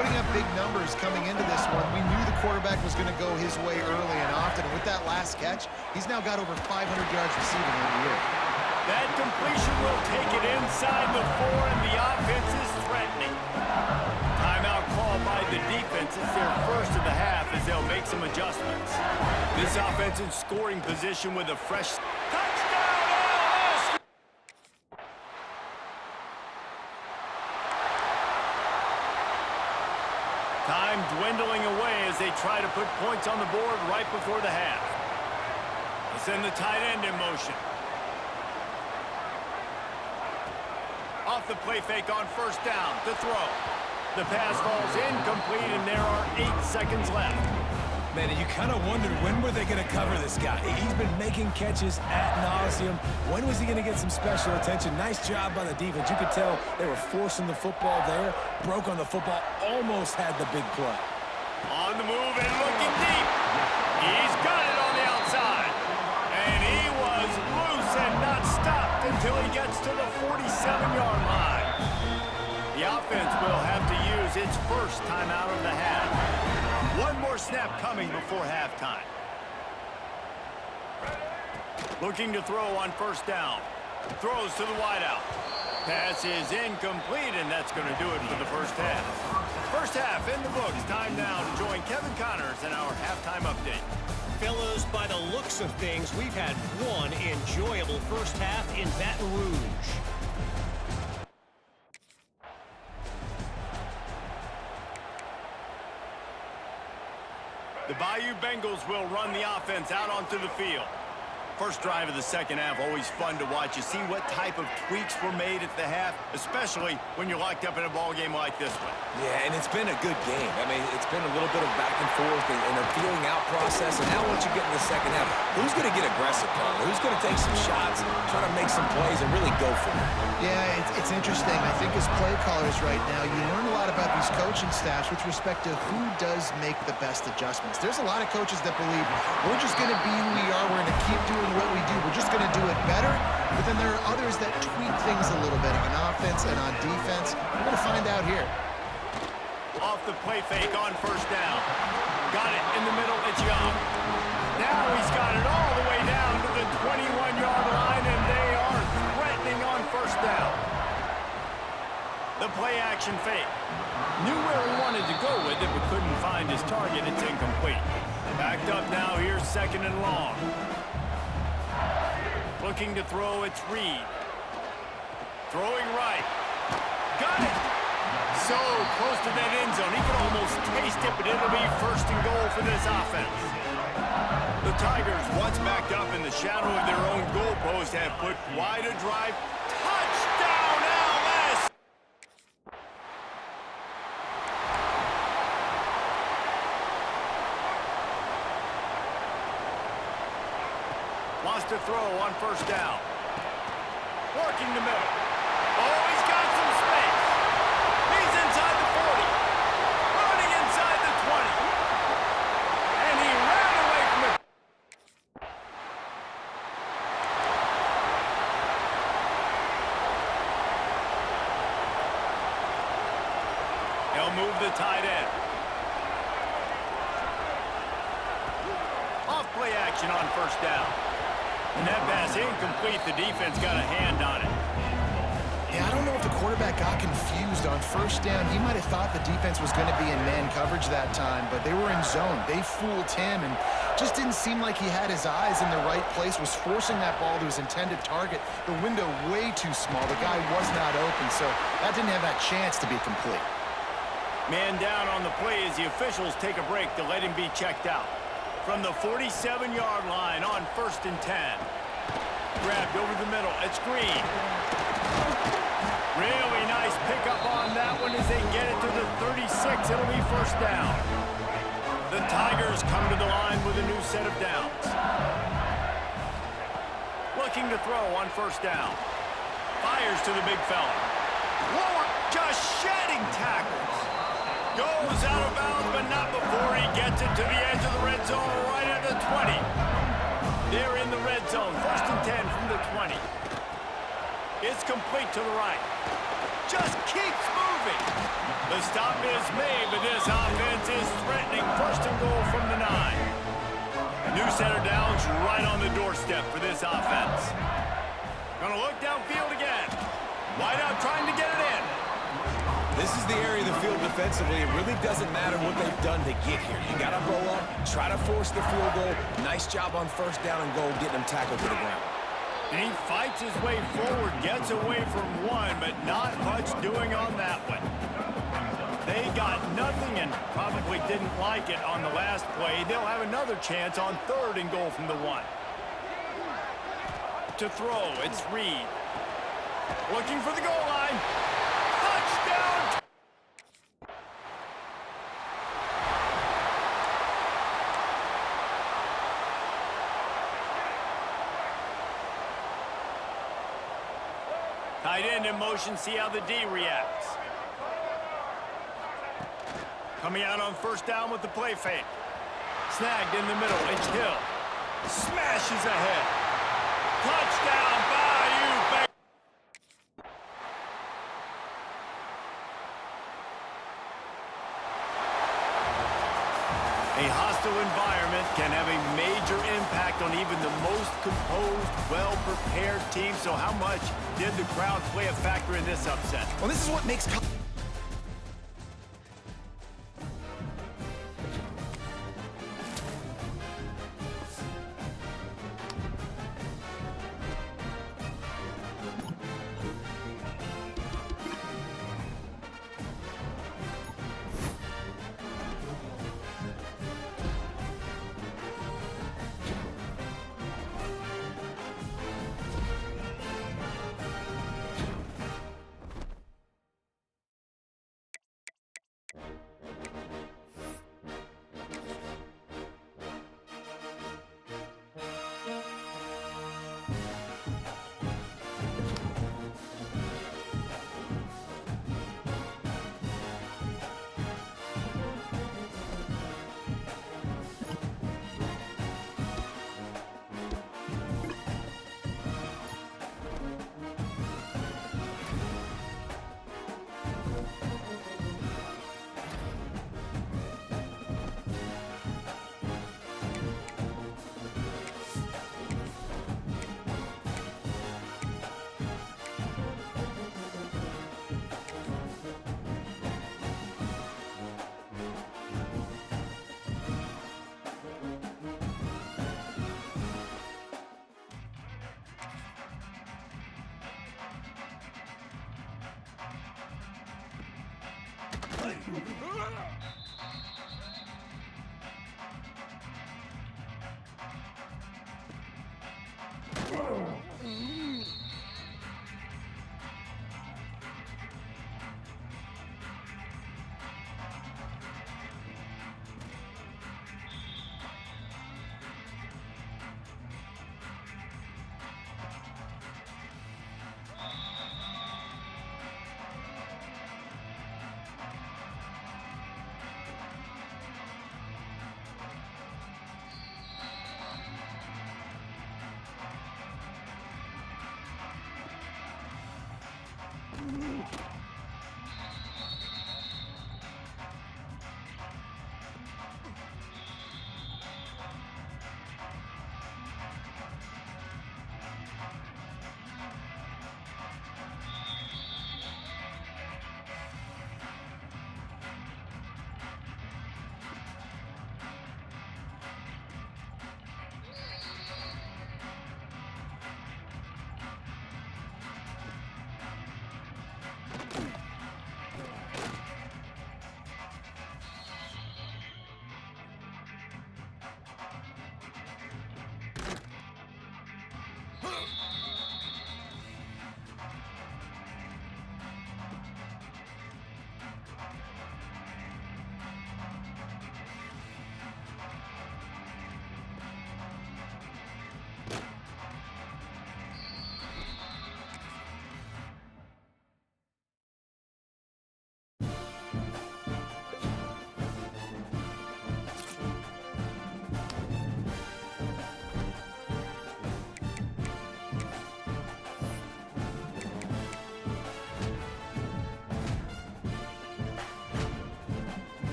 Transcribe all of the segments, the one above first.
putting up big numbers coming into this one. We knew the quarterback was going to go his way early and often. And with that last catch, he's now got over 500 yards receiving on the year. That completion will take it inside the 4, and the offense is threatening. Timeout called by the defense. It's their first of the half as they'll make some adjustments. This offense in scoring position with a fresh touchdown. LSU! Time dwindling away as they try to put points on the board right before the half. They send the tight end in motion. Off the play fake on first down to throw. The pass falls incomplete, and there are 8 seconds left. Man, and you kind of wondered when were they going to cover this guy. He's been making catches ad nauseum. When was he going to get some special attention? Nice job by the defense. You could tell they were forcing the football there. Broke on the football, almost had the big play. On the move and looking deep. He's got it on the outside. And he was loose and not stopped until he gets to the 47-yard line. The offense will have to use its first timeout of the half. One more snap coming before halftime. Looking to throw on first down. Throws to the wideout. Pass is incomplete, and that's going to do it for the first half. First half in the books. Time now to join Kevin Connors in our halftime update. Fellas, by the looks of things, we've had one enjoyable first half in Baton Rouge. The Bayou Bengals will run the offense out onto the field. First drive of the second half, always fun to watch. You see what type of tweaks were made at the half, especially when you're locked up in a ball game like this one. Yeah, and it's been a good game. I mean, it's been a little bit of back and forth and a feeling out process. And now once you get in the second half, who's going to get aggressive, Paul? Who's going to take some shots, try to make some plays, and really go for it? Yeah, it's interesting. I think as play callers right now, you learn a lot about these coaching staffs with respect to who does make the best adjustments. There's a lot of coaches that believe we're just going to be who we are. We're going to keep doing what we do. We're just going to do it better. But then there are others that tweak things a little bit on offense and on defense. We're going to find out here. Off the play fake on first down. Got it in the middle. It's Young. Now he's got it all the way down to the 21-yard line, and they are threatening on first down. The play action fake. Knew where he wanted to go with it, but couldn't find his target. It's incomplete. Backed up now. Here's second and long. Looking to throw, it's Reed. Throwing right. Got it! So close to that end zone. He could almost taste it, but it'll be first and goal for this offense. The Tigers, once backed up in the shadow of their own goalpost, have put quite a drive. Touchdown, LS! Wants to throw on first down. Working the middle. Oh, he's got some space. He's inside the 40. Running inside the 20. And he ran away from it. He'll move the tight end. Off play action on first down. And that pass incomplete. The defense got a hand on it. Yeah, I don't know if the quarterback got confused on first down. He might have thought the defense was going to be in man coverage that time, but they were in zone. They fooled him and just didn't seem like he had his eyes in the right place, was forcing that ball to his intended target. The window way too small. The guy was not open, so that didn't have that chance to be complete. Man down on the play as the officials take a break to let him be checked out. From the 47-yard line on first and 10. Grabbed over the middle. It's Green. Really nice pickup on that one as they get it to the 36. It'll be first down. The Tigers come to the line with a new set of downs. Looking to throw on first down. Fires to the big fella. Lower, just shedding tackles. Goes out of bounds, but not before he gets it to the edge of the red zone right at the 20. They're in the red zone. First and 10 from the 20. It's complete to the right. Just keeps moving. The stop is made, but this offense is threatening. First and goal from the 9. New center down's right on the doorstep for this offense. Gonna look downfield again. Wide out trying to get it in. This is the area of the field defensively. It really doesn't matter what they've done to get here. You got to roll up, try to force the field goal. Nice job on first down and goal, getting them tackled to the ground. And he fights his way forward, gets away from one, but not much doing on that one. They got nothing and probably didn't like it on the last play. They'll have another chance on third and goal from the 1. To throw, it's Reed. Looking for the goal line. Touchdown! Tight end in motion, see how the D reacts. Coming out on first down with the play fake. Snagged in the middle, it's Hill. Smashes ahead. Touchdown, Bayou. A hostile environment can have a major impact on even the most composed, well-prepared team. So how much did the crowd play a factor in this upset? Well, this is what makes...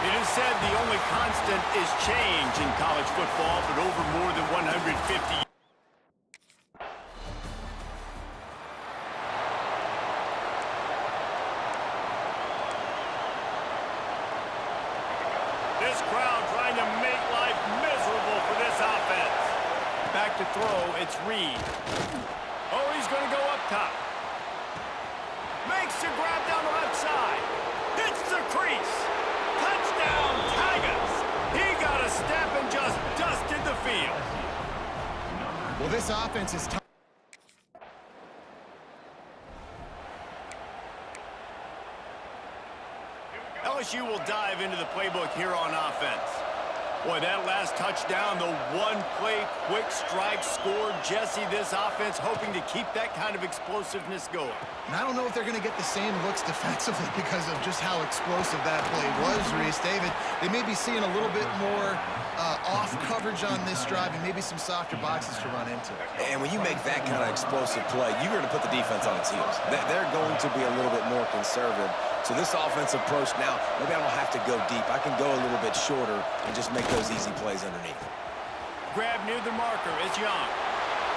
It is said the only constant is change in college football, but over more than 150 This crowd trying to make life miserable for this offense. Back to throw, it's Reed. Oh, he's going to go up top. Makes the grab down the left side. Hits the crease. Touchdown, Tigers. He got a step and just dusted the field. Well, this offense is LSU will dive into the playbook here on offense. Boy, that last touchdown, the one-play quick strike score. Jesse, this offense hoping to keep that kind of explosiveness going. And I don't know if they're going to get the same looks defensively because of just how explosive that play was, Reese. David, they may be seeing a little bit more off coverage on this drive and maybe some softer boxes to run into. And when you make that kind of explosive play, you're going to put the defense on its heels. They're going to be a little bit more conservative. So this offensive approach now, maybe I don't have to go deep. I can go a little bit shorter and just make those easy plays underneath. Grab near the marker. It's Young.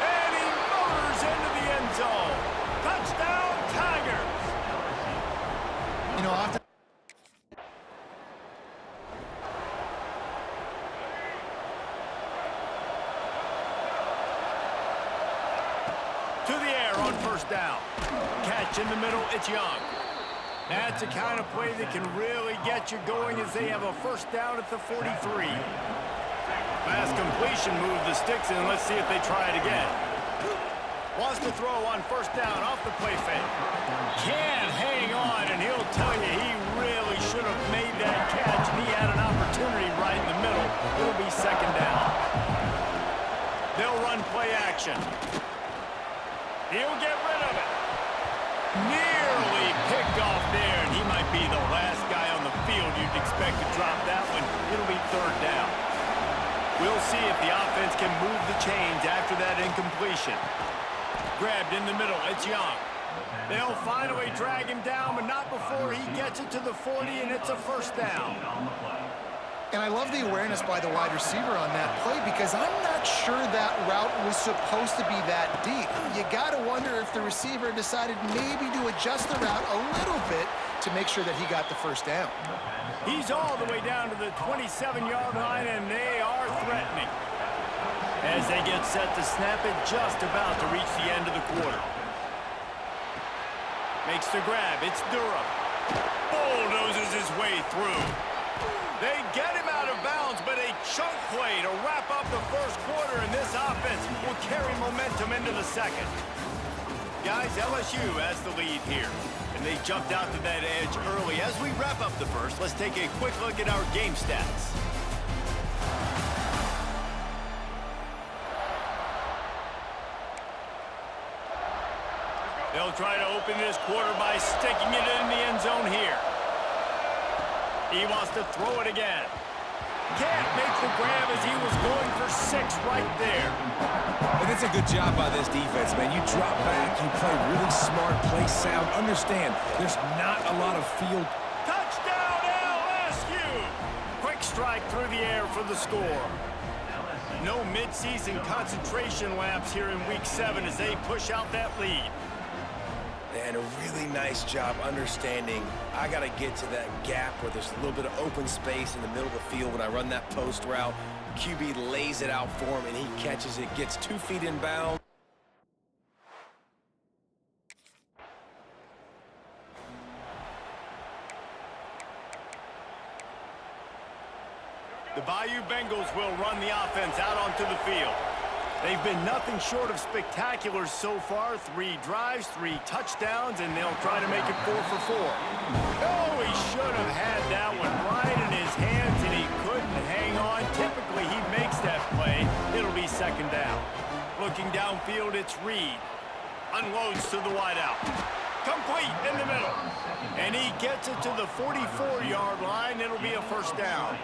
And he motors into the end zone. Touchdown, Tigers. You know, often to the air on first down. Catch in the middle. It's Young. That's the kind of play that can really get you going as they have a first down at the 43. Last completion moved the sticks in. Let's see if they try it again. Wants to throw on first down off the play fake. Can't hang on, and he'll tell you he really should have made that catch, and he had an opportunity right in the middle. It'll be second down. They'll run play action. He'll get rid of it. Nearly picked off there, and he might be the last guy on the field you'd expect to drop that one. It'll be third down. We'll see if the offense can move the chains after that incompletion. Grabbed in the middle, it's Young. They'll finally drag him down, but not before he gets it to the 40, and it's a first down. And I love the awareness by the wide receiver on that play because I'm not sure that route was supposed to be that deep. You got to wonder if the receiver decided maybe to adjust the route a little bit to make sure that he got the first down. He's all the way down to the 27-yard line, and they are threatening. As they get set to snap it, just about to reach the end of the quarter. Makes the grab. It's Durham. Bulldozes his way through. They get him out of bounds, but a chunk play to wrap up the first quarter, and this offense will carry momentum into the second. Guys, LSU has the lead here, and they jumped out to that edge early. As we wrap up the first, let's take a quick look at our game stats. They'll try to open this quarter by sticking it in the end zone here. He wants to throw it again. Can't make the grab as he was going for 6 right there. And it's a good job by this defense, man. You drop back, you play really smart, play sound. Understand, there's not a lot of field. Touchdown, LSU! Quick strike through the air for the score. No midseason concentration laps here in Week 7 as they push out that lead. And a really nice job understanding I got to get to that gap where there's a little bit of open space in the middle of the field when I run that post route. QB lays it out for him, and he catches it, gets 2 feet in bounds. The Bayou Bengals will run the offense out onto the field. They've been nothing short of spectacular so far. 3 drives, 3 touchdowns, and they'll try to make it 4 for 4. Oh, he should have had that one right in his hands, and he couldn't hang on. Typically, he makes that play. It'll be second down. Looking downfield, it's Reed. Unloads to the wideout. Complete in the middle. And he gets it to the 44-yard line. It'll be a first down.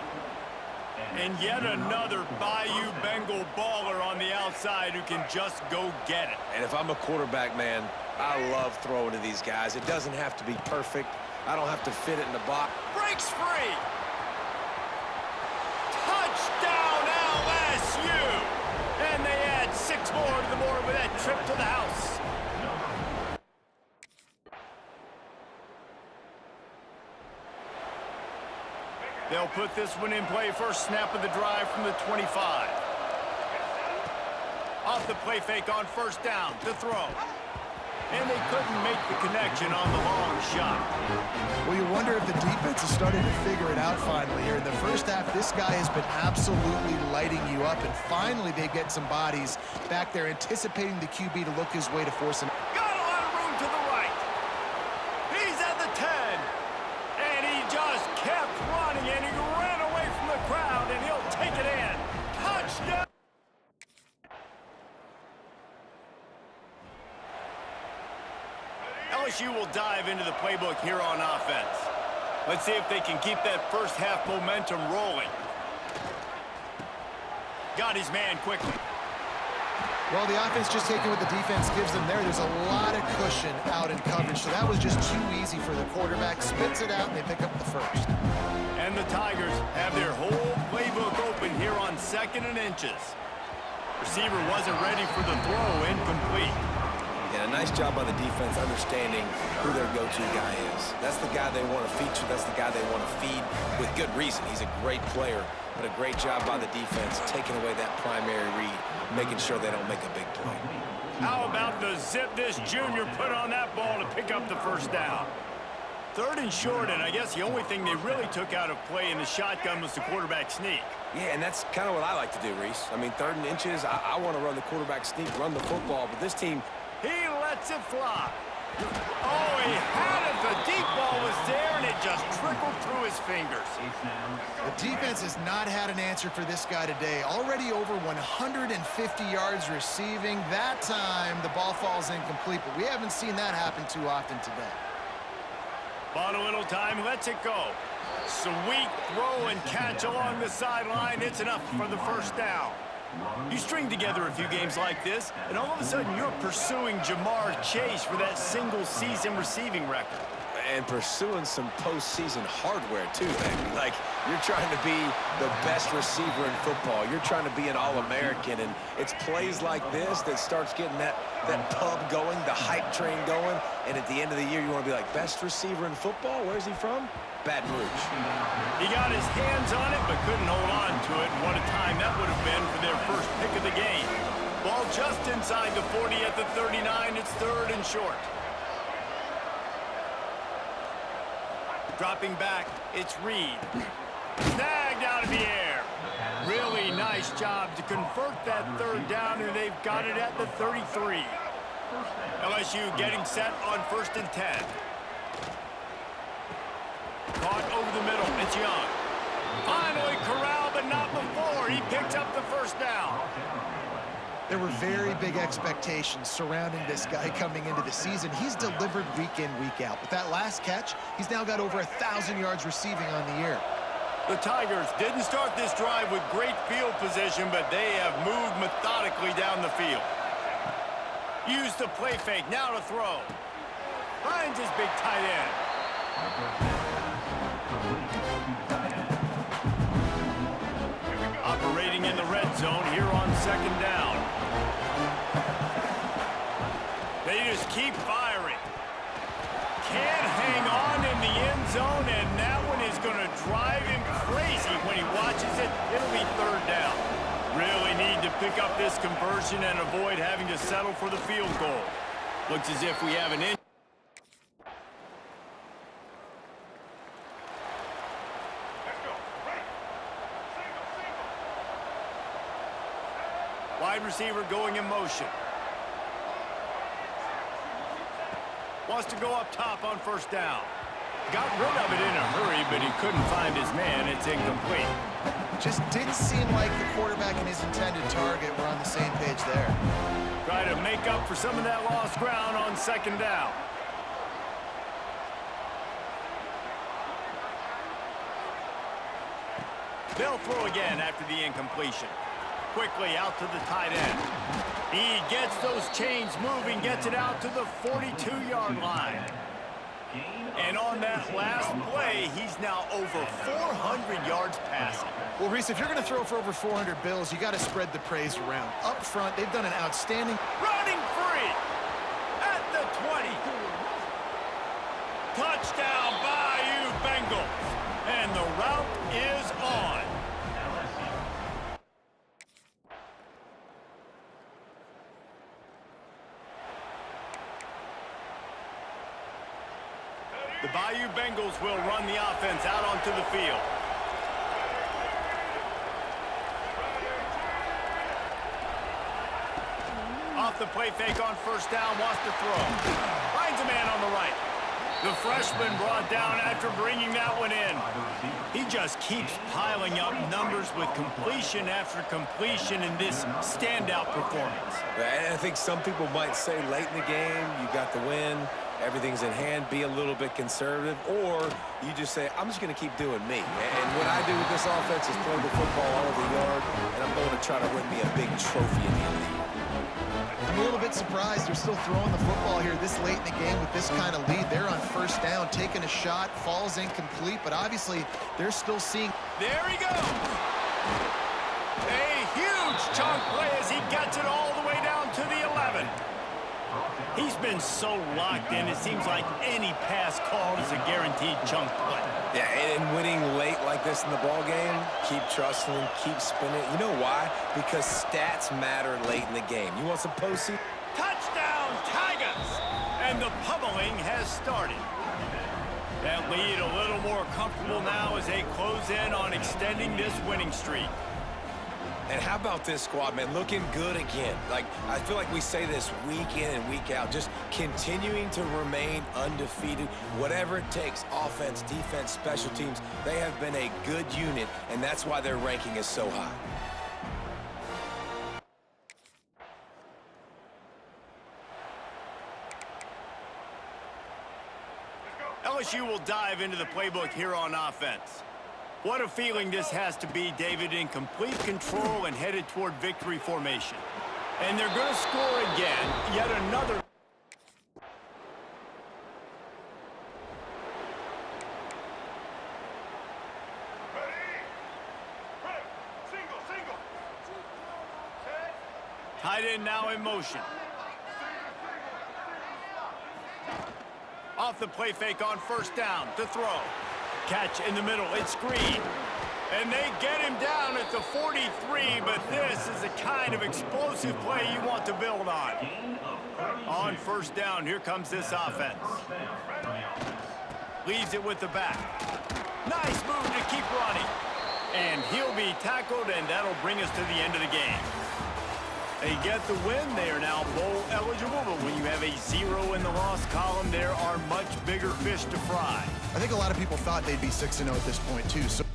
And yet another Bayou Bengal baller on the outside who can just go get it. And if I'm a quarterback, man, I love throwing to these guys. It doesn't have to be perfect. I don't have to fit it in the box. Breaks free. Touchdown, LSU! And they add 6 more to the board with that trip to the house. They'll put this one in play. First snap of the drive from the 25. Off the play fake on first down to throw. And they couldn't make the connection on the long shot. Well, you wonder if the defense is starting to figure it out finally here. In the first half, this guy has been absolutely lighting you up, and finally they get some bodies back there anticipating the QB to look his way to force him. Got a lot of room to the right. He's at the 10. And he just kept running, and he ran away from the crowd, and he'll take it in. Touchdown! LSU will dive into the playbook here on offense. Let's see if they can keep that first half momentum rolling. Got his man quickly. Well, the offense just taking what the defense gives them there. There's a lot of cushion out in coverage, so that was just too easy for the quarterback. Spits it out, and they pick up the first. And the Tigers have their whole playbook open here on 2nd and inches. Receiver wasn't ready for the throw, incomplete. And a nice job by the defense understanding who their go-to guy is. That's the guy they want to feature. That's the guy they want to feed with good reason. He's a great player, but a great job by the defense taking away that primary read, making sure they don't make a big play. How about the zip this junior put on that ball to pick up the first down? 3rd and short, and I guess the only thing they really took out of play in the shotgun was the quarterback sneak. Yeah, and that's kind of what I like to do, Reese. I mean, 3rd and inches, I want to run the quarterback sneak, run the football, but this team... He lets it fly. Oh, he had it. The deep ball was there, and it just trickled through his fingers. The defense has not had an answer for this guy today. Already over 150 yards receiving. That time, the ball falls incomplete, but we haven't seen that happen too often today. Bought a little time, lets it go. Sweet throw and catch along the sideline. It's enough for the first down. You string together a few games like this, and all of a sudden you're pursuing Jamar Chase for that single-season receiving record. And pursuing some postseason hardware, too, man. Like, you're trying to be the best receiver in football. You're trying to be an All-American, and it's plays like this that starts getting that pub going, the hype train going, and at the end of the year, you want to be like, best receiver in football? Where's he from? Baton Rouge. He got his hands on it, but couldn't hold on to it, and what a time that would have been for their first pick of the game. Ball just inside the 40 at the 39. It's 3rd and short. Dropping back, it's Reed. Snagged out of the air. Really nice job to convert that 3rd down, and they've got it at the 33. LSU getting set on 1st and 10. Caught over the middle, it's Young. Finally corralled, but not before. He picks up the 1st down. There were very big expectations surrounding this guy coming into the season. He's delivered week in, week out. With that last catch, he's now got over 1,000 yards receiving on the year. The Tigers didn't start this drive with great field position, but they have moved methodically down the field. Use the play fake, now to throw. Finds his big tight end. Operating in the red zone here on 2nd down. They just keep firing. Can't hang on in the end zone, and that one is going to drive him crazy when he watches it. It'll be 3rd down. Really need to pick up this conversion and avoid having to settle for the field goal. Looks as if we have an wide receiver going in motion. Wants to go up top on 1st down. Got rid of it in a hurry, but he couldn't find his man. It's incomplete. Just didn't seem like the quarterback and his intended target were on the same page there. Try to make up for some of that lost ground on 2nd down. They'll throw again after the incompletion. Quickly out to the tight end. He gets those chains moving, gets it out to the 42-yard line. And on that last play, he's now over 400 yards passing. Well, Reese, if you're going to throw for over 400 bills, you got to spread the praise around. Up front, they've done an outstanding... Running free at the 20. Touchdown, Bayou Bengals. And the route is on. The Bayou Bengals will run the offense out onto the field. Off the play fake on 1st down, wants to throw. Finds a man on the right. The freshman brought down after bringing that one in. He just keeps piling up numbers with completion after completion in this standout performance. And I think some people might say late in the game, you got the win, everything's in hand, be a little bit conservative, or you just say, I'm just going to keep doing me. And what I do with this offense is throw the football all over the yard, and I'm going to try to win me a big trophy at the end of the year. I'm a little bit surprised they're still throwing the football here this late in the game with this kind of lead. They're on 1st down, taking a shot, falls incomplete, but obviously they're still seeing... There he goes! A huge chunk play as he gets it all the way down to the 11. He's been so locked in, it seems like any pass called is a guaranteed chunk play. Yeah, and winning late like this in the ball game, keep trusting him, keep spinning. You know why? Because stats matter late in the game. You want some postseason? Touchdown, Tigers! And the pummeling has started. That lead a little more comfortable now as they close in on extending this winning streak. And how about this squad, man? Looking good again. Like, I feel like we say this week in and week out, just continuing to remain undefeated. Whatever it takes, offense, defense, special teams, they have been a good unit, and that's why their ranking is so high. LSU will dive into the playbook here on offense. What a feeling this has to be, David, in complete control and headed toward victory formation. And they're going to score again, yet another. Tight end now in motion. Off the play fake on first down to throw. Catch in the middle, it's Green. And they get him down at the 43, but this is the kind of explosive play you want to build on. On first down, here comes this offense. Leaves it with the back. Nice move to keep running. And he'll be tackled, and that'll bring us to the end of the game. They get the win. They are now bowl eligible, but when you have a 0 in the loss column, there are much bigger fish to fry. I think a lot of people thought they'd be 6-0 at this point, too. So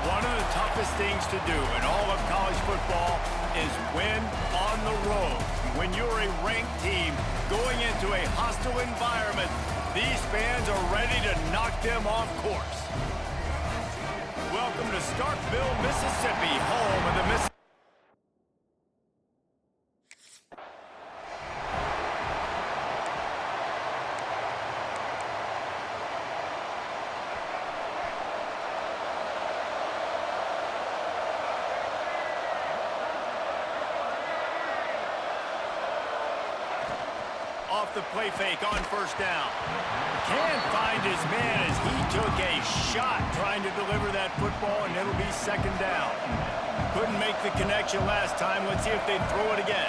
One of the toughest things to do in all of college football is win on the road. When you're a ranked team going into a hostile environment, these fans are ready to knock them off course. Welcome to Starkville, Mississippi, home of the Mississippi. Off the play fake on first down. Can't find his man as he took a shot trying to deliver that football, and it'll be second down. Couldn't make the connection last time. Let's see if they throw it again.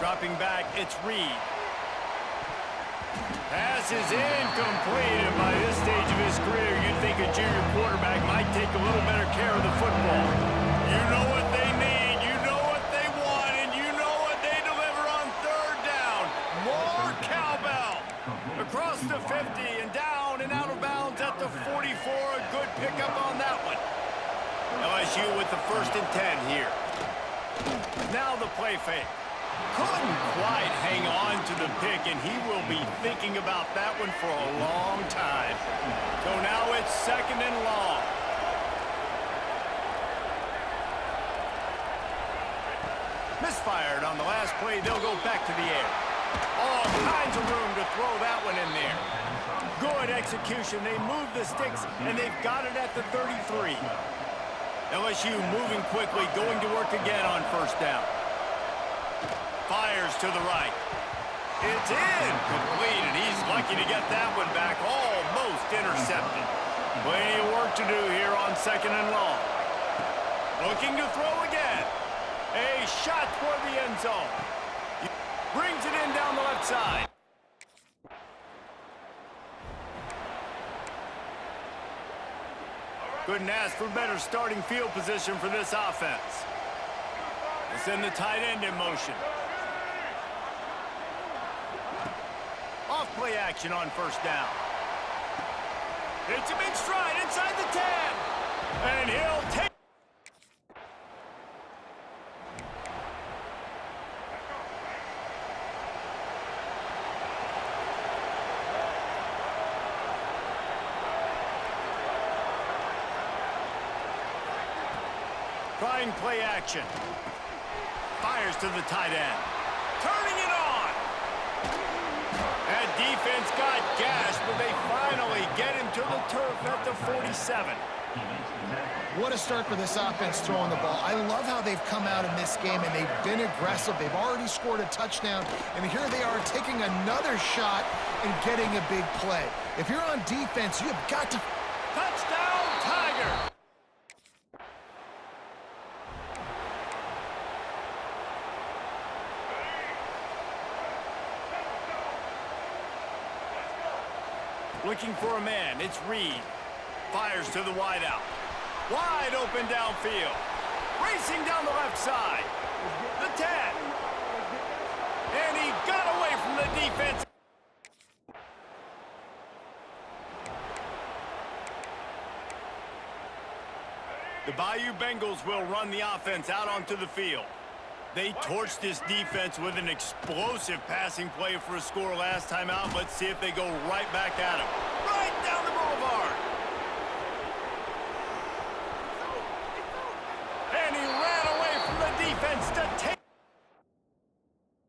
Dropping back, it's Reed. Pass is incomplete, and by this stage of his career, you'd think a junior quarterback might take a little better care of the football. You know what they need, you know what they want, and you know what they deliver on third down. More cowbell. Across the 50 and down and out of bounds at the 44. A good pickup on that one. LSU with the 1st and 10 here. Now the play fake. Couldn't quite hang on to the pick, and he will be thinking about that one for a long time. So now it's 2nd and long. Misfired on the last play. They'll go back to the air. All kinds of room to throw that one in there. Good execution. They move the sticks, and they've got it at the 33. LSU moving quickly, going to work again on first down. Fires to the right. It's incomplete, and he's lucky to get that one back, almost intercepted. Plenty of work to do here on 2nd and long. Looking to throw again. A shot toward the end zone. Brings it in down the left side. Couldn't ask for better starting field position for this offense. They send the tight end in motion. Off play action on first down. It's a big stride inside the 10. And he'll take. Trying play action. Fires to the tight end. Turning it on. That defense got gashed, but they finally get him to the turf at the 47. What a start for this offense throwing the ball. I love how they've come out in this game, and they've been aggressive. They've already scored a touchdown, and here they are taking another shot and getting a big play. If you're on defense, you've got to... Touchdown, Tiger! Looking for a man, it's Reed. Fires to the wideout. Wide open downfield. Racing down the left side. The 10. And he got away from the defense. The Bayou Bengals will run the offense out onto the field. They torched this defense with an explosive passing play for a score last time out. Let's see if they go right back at him. Right down the